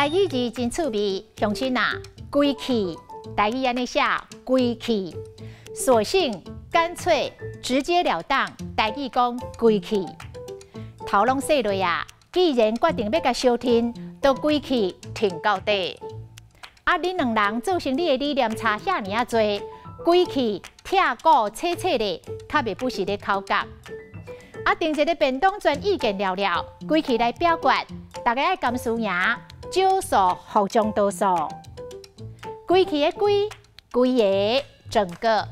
台语字真趣味，乡亲啊，规气，台语安尼写规气，索性干脆直截了当，台语讲规气。头拢洗落啊，既然决定要甲烧天，都规气挺到底。啊，恁两人做生理的理念差遐尔啊多，规气拆骨切切的，较袂不是咧口角。啊，定一个便当全意见了了，规气来表决，大家爱甘输赢，少数服从多数。规气的规，规个整个。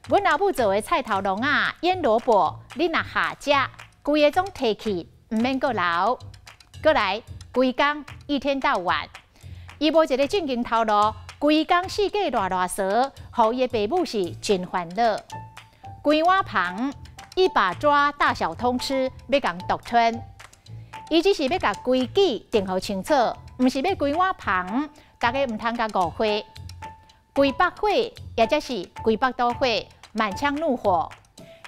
阮老母做的菜头龙啊、腌萝卜，你若下食，规个总提起，唔免阁留。阁来，规工一天到晚，伊无一个正经头路，规工四界乱踅，互伊的爸母是真烦恼。规碗旁。一把抓大小通吃，要共独吞。伊只是要甲规矩定好清楚，毋是要规碗旁，大家毋通甲误会。规百火，也则是规百刀火，满腔怒火。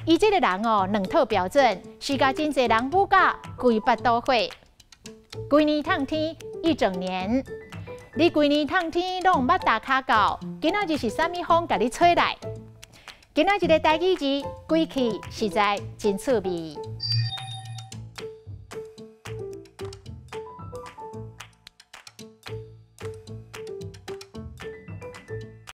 伊这个人哦，两套标准，是甲真侪人母甲规百刀火。规年烫天一整年，你规年烫天拢毋捌打卡到，今仔日是啥物风甲你吹来？今仔日的台语字，规气实在真趣味。